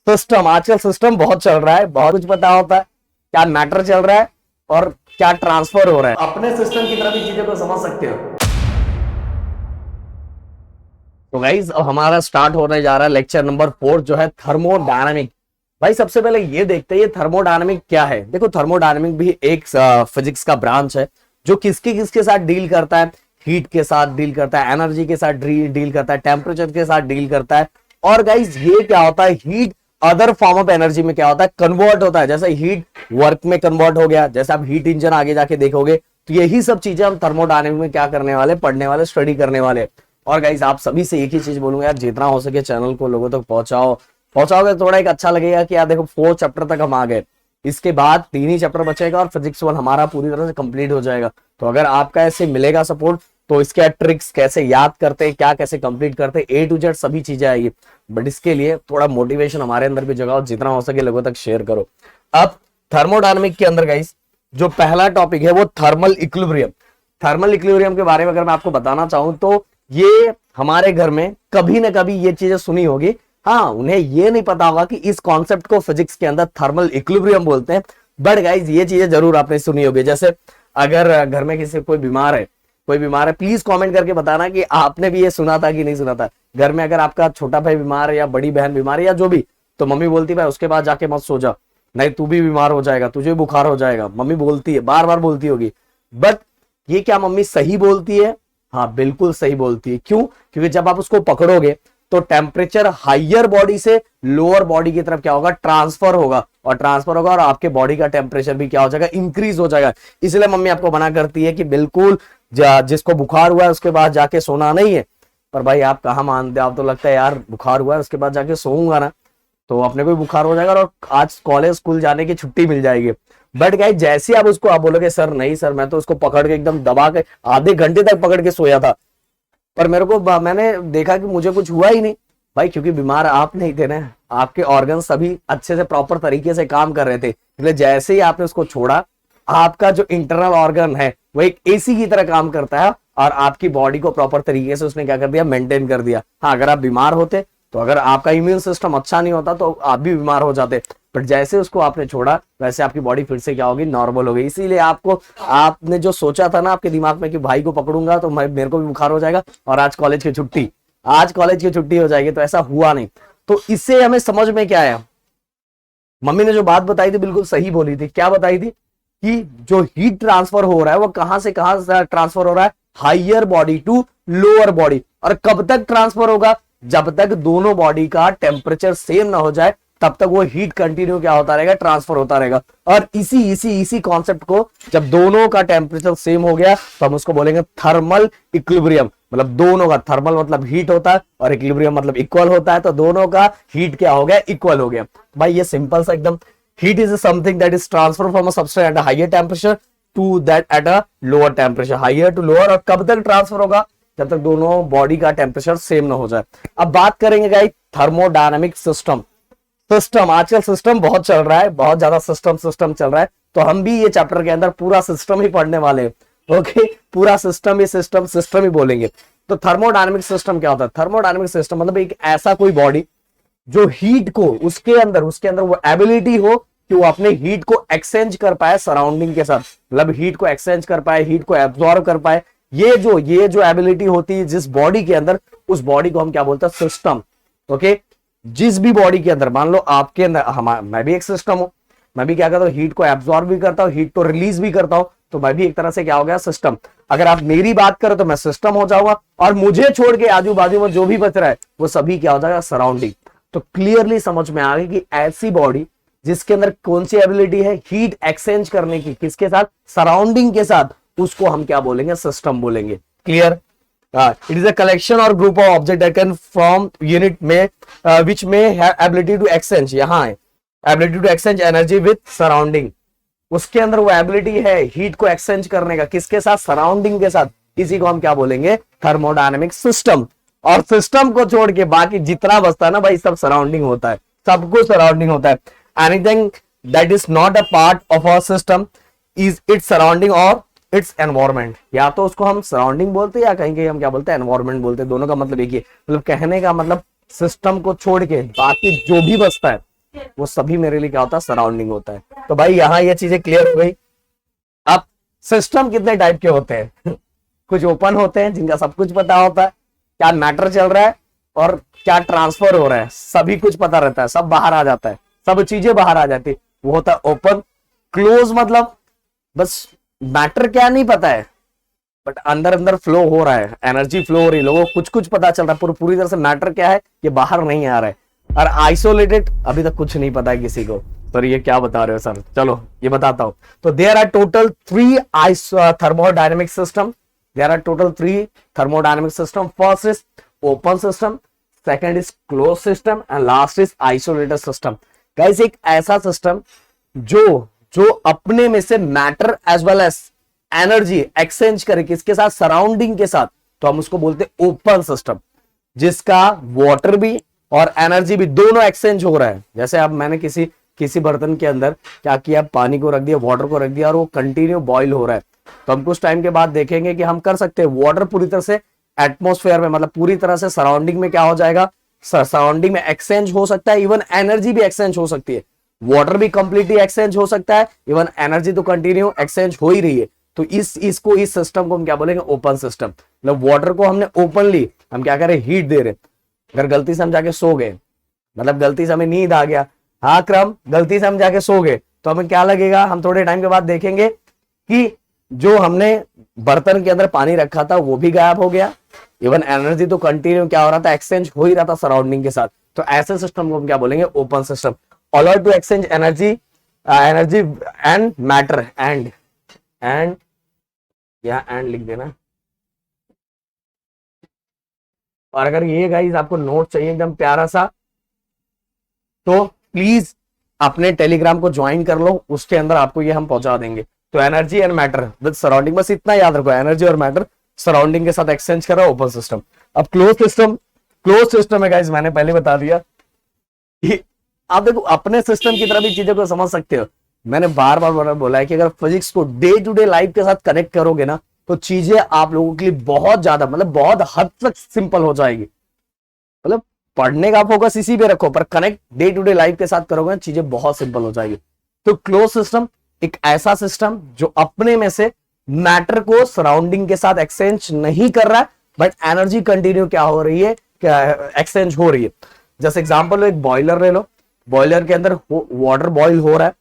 System, आजकल system बहुत चल रहा है, बहुत कुछ पता होता है क्या मैटर चल रहा है और क्या ट्रांसफर हो रहा है। अपने सिस्टम की तरफ ही चीजों को समझ सकते हो। तो गाइज अब हमारा स्टार्ट होने जा रहा है लेक्चर नंबर 4 जो है थर्मोडायनामिक। भाई सबसे पहले ये देखते हैं ये थर्मोडायनामिक क्या है। देखो थर्मोडायनामिक भी एक फिजिक्स का ब्रांच है जो किसके किसके साथ डील करता है, हीट के साथ डील करता है, एनर्जी के साथ डील करता है, टेम्परेचर के साथ डील करता है। और गाइज ये क्या होता है, heat other form of energy में क्या होता है, कन्वर्ट होता है। जैसे हीट वर्क में कन्वर्ट हो गया, जैसे आप हीट इंजन आगे जाके देखोगे, तो यही सब चीजें हम थर्मोडायनामिक में क्या करने वाले, पढ़ने वाले, स्टडी करने वाले। और गाइज आप सभी से एक ही चीज बोलूंगा यार, जितना हो सके चैनल को लोगों तक पहुंचाओगे थोड़ा एक अच्छा लगेगा कि यार देखो 4 चैप्टर तक हम आ गए, इसके बाद 3 ही चैप्टर बचेगा और फिजिक्स 1 हमारा पूरी तरह से कंप्लीट हो जाएगा। तो अगर आपका ऐसे मिलेगा सपोर्ट तो इसके ट्रिक्स कैसे याद करते हैं, क्या कैसे कंप्लीट करते हैं, A to Z सभी चीजें आएगी। बट इसके लिए थोड़ा मोटिवेशन हमारे अंदर भी जगाओ, जितना हो सके लोगों तक शेयर करो। अब थर्मोडायनामिक के अंदर गाइस जो पहला टॉपिक है वो थर्मल इक्विलिब्रियम। थर्मल इक्विलिब्रियम के बारे में अगर मैं आपको बताना चाहूं तो ये हमारे घर में कभी ना कभी ये चीजें सुनी होगी। हाँ, उन्हें ये नहीं पता होगा कि इस कॉन्सेप्ट को फिजिक्स के अंदर थर्मल इक्विलिब्रियम बोलते हैं। बट गाइज ये चीजें जरूर आपने सुनी होगी। जैसे अगर घर में किसी कोई बीमार है, प्लीज कमेंट करके बताना कि आपने भी ये सुना था कि नहीं सुना था। घर में अगर आपका छोटा भाई बीमार है या बड़ी बहन बीमार है या जो भी, तो मम्मी बोलती है भाई उसके बाद जाके मत सो जा, नहीं तू भी बीमार हो जाएगा, तुझे बुखार हो जाएगा। मम्मी बोलती है, बार बार बोलती होगी। बट ये क्या मम्मी सही बोलती है? हाँ बिल्कुल सही बोलती है। क्यों? क्योंकि जब आप उसको पकड़ोगे तो टेम्परेचर हाइयर बॉडी से लोअर बॉडी की तरफ क्या होगा, ट्रांसफर होगा। और आपके बॉडी का टेम्परेचर भी क्या हो जाएगा, इंक्रीज हो जाएगा। इसलिए मम्मी आपको मना करती है कि बिल्कुल जिसको बुखार हुआ है उसके बाद जाके सोना नहीं है। पर भाई आप कहाँ मानते, आप तो लगता है यार बुखार हुआ है उसके बाद जाके सोऊंगा ना, तो अपने को भी बुखार हो जाएगा और आज कॉलेज स्कूल जाने की छुट्टी मिल जाएगी। बट गाइस जैसे आप उसको आप बोलोगे सर नहीं सर मैं तो उसको पकड़ के एकदम दबा के आधे घंटे तक पकड़ के सोया था, पर मैंने देखा कि मुझे कुछ हुआ ही नहीं। भाई क्योंकि बीमार आप नहीं थे ना, आपके ऑर्गन सभी अच्छे से प्रॉपर तरीके से काम कर रहे थे। इसलिए जैसे ही आपने उसको छोड़ा, आपका जो इंटरनल ऑर्गन है वो एक एसी की तरह काम करता है और आपकी बॉडी को प्रॉपर तरीके से उसने क्या कर दिया, मेंटेन कर दिया। हाँ अगर आप बीमार होते, तो अगर आपका इम्यून सिस्टम अच्छा नहीं होता तो आप भी बीमार हो जाते। बट जैसे उसको आपने छोड़ा वैसे आपकी बॉडी फिर से क्या होगी, नॉर्मल हो गई। इसीलिए आपने जो सोचा था ना आपके दिमाग में कि भाई को पकड़ूंगा तो मेरे को भी बुखार हो जाएगा और आज कॉलेज की छुट्टी हो जाएगी, तो ऐसा हुआ नहीं। तो इससे हमें समझ में क्या आया, मम्मी ने जो बात बताई थी बिल्कुल सही बोली थी। क्या बताई थी कि जो हीट ट्रांसफर हो रहा है वो कहां से ट्रांसफर हो रहा है, higher body to lower body. और कब तक ट्रांसफर होगा, जब तक दोनों बॉडी का टेम्परेचर सेम ना हो जाए तब तक वो हीट कंटिन्यू क्या होता रहेगा, ट्रांसफर होता रहेगा। और इसी कॉन्सेप्ट को जब दोनों का टेम्परेचर सेम हो गया तो हम उसको बोलेंगे थर्मल इक्विलिब्रियम। मतलब दोनों का, थर्मल मतलब हीट होता है और इक्विलिब्रियम मतलब इक्वल होता है, तो दोनों का हीट क्या हो गया, इक्वल हो गया। भाई ये सिंपल सा एकदम, heat is something that is transfer from a substance at a higher temperature to that at a lower temperature, higher to lower. और कब तक ट्रांसफर होगा, जब तक दोनों बॉडी का टेम्परेचर सेम ना हो जाए। अब बात करेंगे गाइस थर्मोडायनामिक सिस्टम। आजकल सिस्टम बहुत चल रहा है, बहुत ज्यादा सिस्टम चल रहा है। तो हम भी ये चैप्टर के अंदर पूरा सिस्टम ही पढ़ने वाले हैं। ओके, पूरा सिस्टम ही बोलेंगे। तो थर्मोडायनामिक सिस्टम क्या होता है? थर्मोडायनामिक सिस्टम मतलब एक ऐसा कोई बॉडी जो हीट को उसके अंदर वो एबिलिटी हो कि वो अपने हीट को एक्सचेंज कर पाए सराउंडिंग के साथ, मतलब हीट को एक्सचेंज कर पाए, हीट को एब्जॉर्ब कर पाए। ये जो एबिलिटी होती है जिस बॉडी के अंदर, उस बॉडी को हम क्या बोलते हैं, सिस्टम। ओके, जिस भी बॉडी के अंदर, मान लो आपके अंदर मैं भी एक सिस्टम हूं, मैं भी क्या करता हूं, हीट को एब्जॉर्ब भी करता हूं, हीट को रिलीज भी करता हूं, तो मैं भी एक तरह से क्या हो गया, सिस्टम। अगर आप मेरी बात करो तो मैं सिस्टम हो जाऊंगा और मुझे छोड़ के आजू बाजू में जो भी बच रहा है वो सभी क्या हो जाएगा, सराउंडिंग। तो क्लियरली समझ में आ गई कि ऐसी बॉडी जिसके अंदर कौन सी एबिलिटी है, हीट एक्सचेंज करने की, किसके साथ, सराउंडिंग के साथ, उसको हम क्या बोलेंगे, सिस्टम बोलेंगे। Clear? It is a collection or group of object that can form unit में which may have ability to exchange, यहाँ है ability to exchange energy with surrounding। उसके अंदर वो एबिलिटी है हीट को एक्सचेंज करने का, किसके साथ, सराउंडिंग के साथ। इसी को हम क्या बोलेंगे, थर्मोडायनेमिक सिस्टम। और सिस्टम को छोड़ के बाकी जितना बचता है ना भाई, सब सराउंडिंग होता है, सब कुछ सराउंडिंग होता है। Anything that is not a part of our system is its surrounding और इट्स एनवायरमेंट। या तो उसको हम सराउंडिंग बोलते हैं या कहीं हम क्या बोलते हैं, एनवायरमेंट बोलते हैं। दोनों का मतलब एक ही है। मतलब कहने का मतलब सिस्टम को छोड़ के बाकी जो भी बचता है वो सभी मेरे लिए क्या होता है, सराउंडिंग होता है। तो भाई यहाँ ये चीजें क्लियर हो गई। अब सिस्टम कितने टाइप के होते हैं कुछ ओपन होते हैं जिनका सब कुछ पता होता है, क्या मैटर चल रहा है और क्या ट्रांसफर हो रहा है, सभी कुछ पता रहता है, सब बाहर आ जाता है, सब चीजें बाहर आ जाती है, वो होता है ओपन। क्लोज मतलब बस मैटर क्या नहीं पता है, बट अंदर अंदर फ्लो हो रहा है, एनर्जी फ्लो हो रही है, लोगों को कुछ कुछ पता चल रहा है, पूरी तरह से मैटर क्या है ये बाहर नहीं आ रहा है। और आइसोलेटेड अभी तक कुछ नहीं पता है किसी को, सर ये क्या बता रहे हो सर, चलो ये बताता हूं। तो there are total 3 thermodynamic system, there are total 3 thermodynamic system. First is open system, second is close system and last is isolated system. Guys एक ऐसा सिस्टम जो जो अपने में से matter as well as energy exchange करे किसके साथ, सराउंडिंग के साथ, तो हम उसको बोलते हैं ओपन सिस्टम, जिसका वाटर भी और एनर्जी भी दोनों एक्सचेंज हो रहा है। जैसे अब मैंने किसी बर्तन के अंदर क्या किया, पानी को रख दिया, वाटर को रख दिया और वो कंटिन्यू बॉईल हो रहा है, तो हम कुछ टाइम के बाद देखेंगे कि हम कर सकते हैं वाटर पूरी तरह से एटमोस्फेयर में, मतलब पूरी तरह से सराउंडिंग में क्या हो जाएगा, सराउंडिंग में एक्सचेंज हो सकता है, इवन एनर्जी भी एक्सचेंज हो सकती है, वाटर भी कंप्लीटली एक्सचेंज हो सकता है, इवन एनर्जी तो कंटिन्यू एक्सचेंज हो ही रही है। तो इस सिस्टम को हम क्या बोलेंगे, ओपन सिस्टम। मतलब वाटर को हमने ओपनली हम क्या करें, हीट दे रहे। अगर गलती से हम जाके सो गए, मतलब गलती से हमें नींद आ गया, हाँ क्रम गलती से हम जाके सो गए, तो हमें क्या लगेगा, हम थोड़े टाइम के बाद देखेंगे कि जो हमने बर्तन के अंदर पानी रखा था वो भी गायब हो गया, इवन एनर्जी तो कंटिन्यू क्या हो रहा था, एक्सचेंज हो ही रहा था सराउंडिंग के साथ। तो ऐसे सिस्टम को हम क्या बोलेंगे, open system. Allow to exchange energy and matter and या एंड लिख देना। और अगर ये गाइस आपको नोट चाहिए एकदम प्यारा सा, तो प्लीज अपने टेलीग्राम को ज्वाइन कर लो, उसके अंदर आपको ये हम पहुंचा देंगे। तो energy and matter with surrounding, बस इतना याद रखो, एनर्जी और मैटर सराउंडिंग के साथ एक्सचेंज कर रहा है, ओपन सिस्टम। अब क्लोज सिस्टम है गाइस, मैंने पहले बता दिया कि आप देखो अपने सिस्टम की तरह भी चीजों को समझ सकते हो। मैंने बार बार बोला है कि अगर फिजिक्स को डे टू डे लाइफ के साथ कनेक्ट करोगे ना, तो चीजें आप लोगों के लिए बहुत ज्यादा, मतलब बहुत हद तक सिंपल हो जाएगी। मतलब पढ़ने का फोकस इसी पे रखो, पर connect day to day life के साथ करोगे, चीजें बहुत सिंपल हो जाएगी। तो क्लोज सिस्टम एक ऐसा सिस्टम जो अपने में से मैटर को सराउंडिंग के साथ एक्सचेंज नहीं कर रहा है, बट एनर्जी कंटिन्यू क्या हो रही है, एक्सचेंज हो रही है। जैसे एग्जांपल एक बॉयलर ले लो, बॉयलर के अंदर वाटर बॉईल हो रहा है,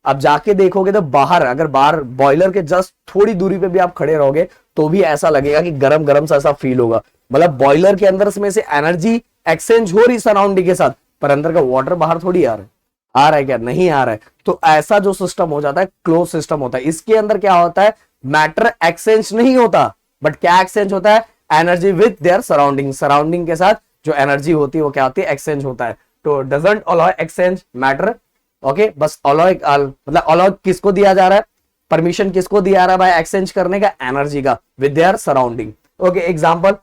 अब जाके देखोगे तो बाहर, अगर बाहर बॉयलर के जस्ट थोड़ी दूरी पे भी आप खड़े रहोगे तो भी ऐसा लगेगा कि गरम गरम सा ऐसा फील होगा। मतलब बॉयलर के अंदर में से एनर्जी एक्सचेंज हो रही सराउंडिंग के साथ, पर अंदर का वाटर बाहर थोड़ी आ रहा है क्या, नहीं आ रहा है। तो ऐसा जो सिस्टम हो जाता है क्लोज सिस्टम होता है। इसके अंदर क्या होता है, मैटर एक्सचेंज नहीं होता, बट क्या एक्सचेंज होता है, energy with their surrounding, surrounding के साथ जो एनर्जी होती है वो क्या होती है, एक्सचेंज होता है। तो doesn't allow exchange matter, okay, बस अलाउ मतलब अलाउ किसको दिया जा रहा है, परमिशन किसको दिया जा रहा है भाई एक्सचेंज करने का, एनर्जी का with their surrounding. Okay, example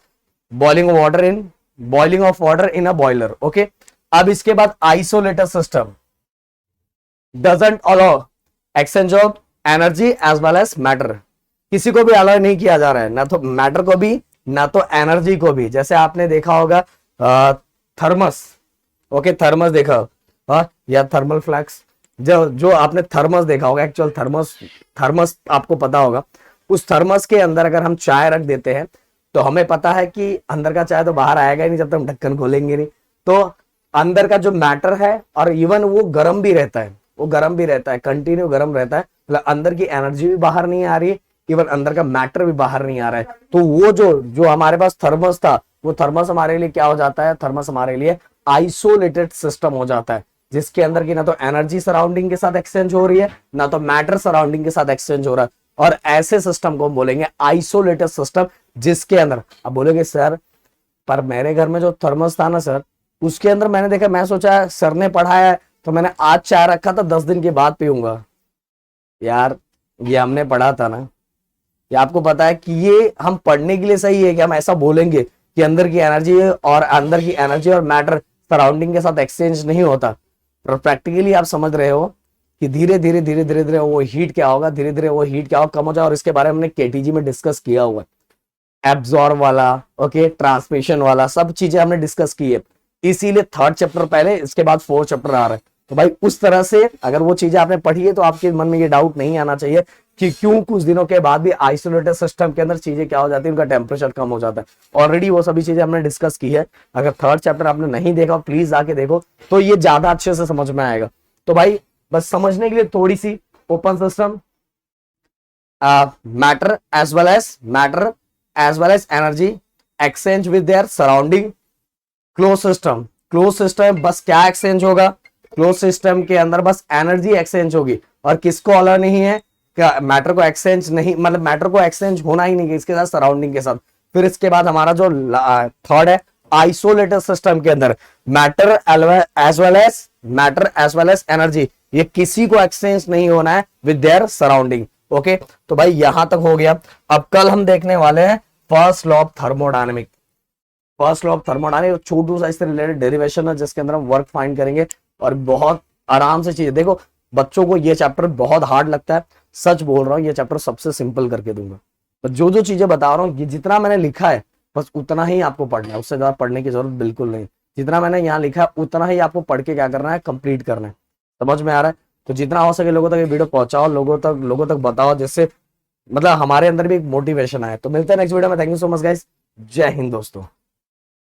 boiling of water in a boiler. Okay, अब इसके बाद isolated system doesn't allow exchange of energy as well as matter, किसी को भी अलाउ नहीं किया जा रहा है, ना तो मैटर को भी ना तो एनर्जी को भी। जैसे आपने देखा होगा थर्मस, ओके थर्मस देखा, या थर्मल फ्लैक्स, जो आपने थर्मस देखा होगा, एक्चुअल थर्मस आपको पता होगा। उस थर्मस के अंदर अगर हम चाय रख देते हैं तो हमें पता है कि अंदर का चाय तो बाहर आएगा ही नहीं जब तक हम ढक्कन खोलेंगे नहीं। तो अंदर का जो मैटर है, और इवन वो गर्म भी रहता है, कंटिन्यू गर्म रहता है, मतलब अंदर की एनर्जी भी बाहर नहीं आ रही, इवन अंदर का मैटर भी बाहर नहीं आ रहा है। तो वो जो हमारे पास थर्मस था, वो थर्मस हमारे लिए क्या हो जाता है, थर्मस हमारे लिए आइसोलेटेड सिस्टम हो जाता है, जिसके अंदर की ना तो एनर्जी सराउंडिंग के साथ एक्सचेंज हो रही है, ना तो मैटर सराउंडिंग के साथ एक्सचेंज हो रहा है। और ऐसे सिस्टम को हम बोलेंगे आइसोलेटेड सिस्टम, जिसके अंदर अब बोलेंगे सर पर मेरे घर में जो थर्मस था ना सर, उसके अंदर मैंने देखा, मैं सोचा सर ने पढ़ाया है तो मैंने आज चाय रखा था 10 दिन के बाद पीऊंगा। यार ये हमने पढ़ा था ना, ये आपको पता है कि ये हम पढ़ने के लिए सही है कि हम ऐसा बोलेंगे कि अंदर की एनर्जी और मैटर सराउंडिंग के साथ एक्सचेंज नहीं होता। और प्रैक्टिकली आप समझ रहे हो कि धीरे धीरे वो हीट क्या होगा, कम हो जाए। और इसके बारे में हमने केटीजी में डिस्कस किया हुआ है, एब्जॉर्ब वाला, ओके, ट्रांसमिशन वाला, सब चीजें हमने डिस्कस की है। इसीलिए 3rd चैप्टर पहले, इसके बाद 4th चैप्टर आ रहा है। तो भाई उस तरह से अगर वो चीजें आपने पढ़ी है तो आपके मन में ये डाउट नहीं आना चाहिए कि क्यों कुछ दिनों के बाद भी आइसोलेटेड सिस्टम के अंदर चीजें क्या हो जाती है, उनका टेम्परेचर कम हो जाता है। ऑलरेडी वो सभी चीजें हमने डिस्कस की है। अगर थर्ड चैप्टर आपने नहीं देखा प्लीज जाके देखो, तो ये ज्यादा अच्छे से समझ में आएगा। तो भाई बस समझने के लिए थोड़ी सी, open system, matter as well as energy exchange with their surrounding. Close system बस क्या एक्सचेंज होगा, क्लोज सिस्टम के अंदर बस एनर्जी एक्सचेंज होगी, और किसको अलाउ नहीं है, मैटर को एक्सचेंज नहीं, मतलब मैटर को एक्सचेंज होना ही नहीं है इसके साथ, सराउंडिंग के साथ। फिर इसके बाद हमारा जो थर्ड है, आइसोलेटेड सिस्टम के अंदर matter as well as energy, ये किसी को एक्सचेंज नहीं होना है विद देयर सराउंडिंग। ओके, तो भाई यहां तक हो गया। अब कल हम देखने वाले हैं first law of thermodynamic. First law of thermodynamic छोटू सा इससे रिलेटेड डेरिवेशन है, जिसके अंदर हम वर्क फाइंड करेंगे और बहुत आराम से चीजें। देखो बच्चों को ये चैप्टर बहुत हार्ड लगता है, सच बोल रहा हूँ, ये चैप्टर सबसे सिंपल करके दूंगा। तो जो जो चीजें बता रहा हूँ, ये जितना मैंने लिखा है बस उतना ही आपको पढ़ना है, उससे ज्यादा पढ़ने की जरूरत बिल्कुल नहीं। जितना मैंने यहाँ लिखा है उतना ही आपको पढ़ के क्या करना है, कंप्लीट करना है। समझ में आ रहा है? तो जितना हो सके लोगों तक ये वीडियो पहुंचाओ, लोगों तक बताओ, जिससे मतलब हमारे अंदर भी एक मोटिवेशन आए। तो मिलते हैं नेक्स्ट वीडियो में। Thank you so much guys, जय हिंद दोस्तों।